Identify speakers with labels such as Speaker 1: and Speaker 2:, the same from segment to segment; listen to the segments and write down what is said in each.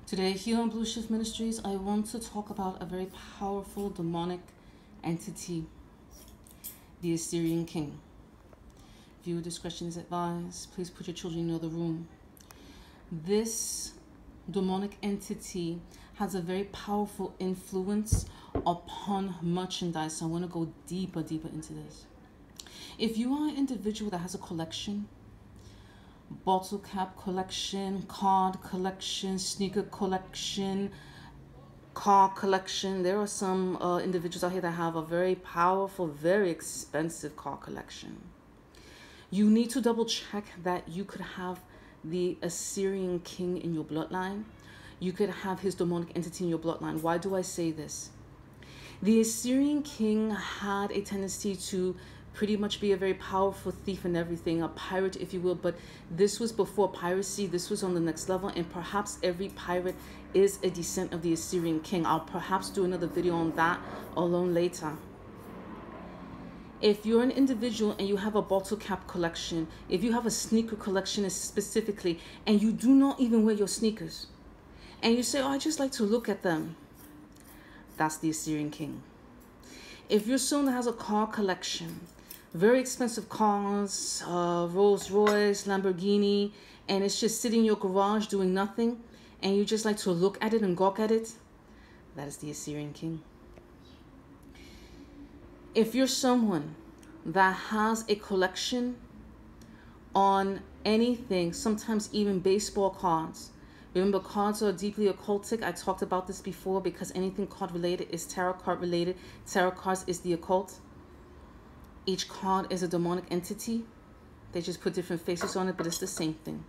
Speaker 1: Today here on Blue Shift Ministries, I want to talk about a very powerful demonic entity, the Assyrian king. Viewer discretion is advised. Please put your children in another room. This demonic entity has a very powerful influence upon merchandise. I want to go deeper into this. If you are an individual that has a collection, bottle cap collection, card collection, sneaker collection, car collection. There are some individuals out here that have a very powerful, very expensive car collection. You need to double check that you could have the Assyrian king in your bloodline. You could have his demonic entity in your bloodline. Why do I say this? The Assyrian king had a tendency to pretty much be a very powerful thief and everything, a pirate if you will, but this was before piracy. This was on the next level, and perhaps every pirate is a descent of the Assyrian king. I'll perhaps do another video on that alone later. If you're an individual and you have a bottle cap collection, if you have a sneaker collection specifically, and you do not even wear your sneakers, and you say, oh, I just like to look at them, that's the Assyrian king. If you're someone that has a car collection, very expensive cars, Rolls Royce, Lamborghini, and it's just sitting in your garage doing nothing, and you just like to look at it and gawk at it, that is the Assyrian king. If you're someone that has a collection on anything, sometimes even baseball cards. Remember, cards are deeply occultic. I talked about this before because anything card related is tarot card related. Tarot cards is the occult. Each card is a demonic entity. They just put different faces on it, but it's the same thing.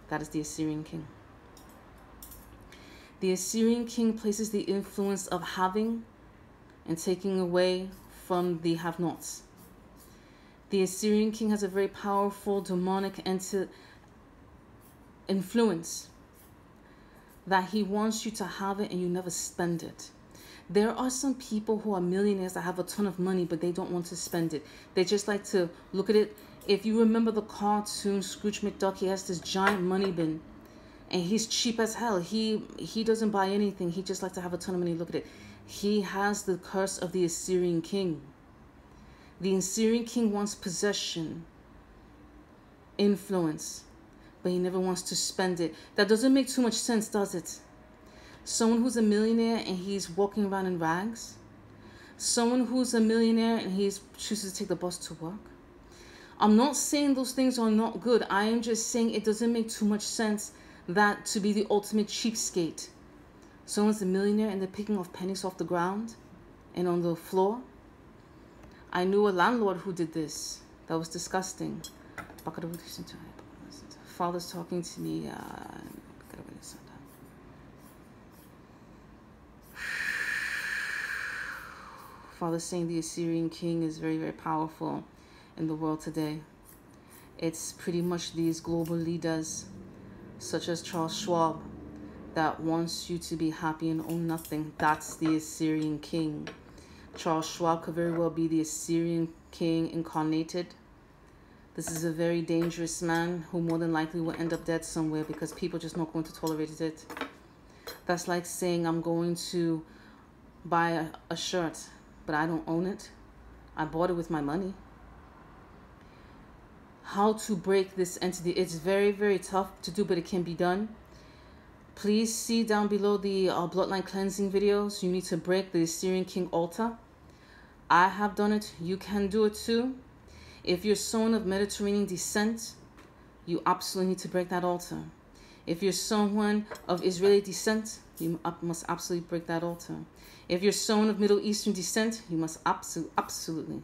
Speaker 1: That is the Assyrian king. The Assyrian king places the influence of having and taking away from the have-nots. The Assyrian king has a very powerful demonic influence that he wants you to have it and you never spend it. There are some people who are millionaires that have a ton of money, but they don't want to spend it. They just like to look at it. If you remember the cartoon Scrooge McDuck, he has this giant money bin, and he's cheap as hell. He doesn't buy anything. He just likes to have a ton of money. Look at it. He has the curse of the Assyrian king. The Assyrian king wants possession, influence, but he never wants to spend it. That doesn't make too much sense, does it? Someone who's a millionaire and he's walking around in rags. Someone who's a millionaire and he chooses to take the bus to work. I'm not saying those things are not good. I am just saying it doesn't make too much sense that to be the ultimate cheapskate. Someone's a millionaire and they're picking off pennies off the ground and on the floor. I knew a landlord who did this. That was disgusting. Father's talking to me. Father's saying the Assyrian king is very, very powerful in the world today. It's pretty much these global leaders, such as Charles Schwab, that wants you to be happy and own nothing. That's the Assyrian king. Charles Schwab could very well be the Assyrian king incarnated. This is a very dangerous man who more than likely will end up dead somewhere because people just not going to tolerate it. That's like saying I'm going to buy a shirt, but I don't own it. I bought it with my money. How to break this entity? It's very, very tough to do, but it can be done. Please see down below the bloodline cleansing videos. You need to break the Assyrian king altar. I have done it. You can do it too. If you're someone of Mediterranean descent, you absolutely need to break that altar. If you're someone of Israeli descent, you must absolutely break that altar. If you're someone of Middle Eastern descent, you must absolutely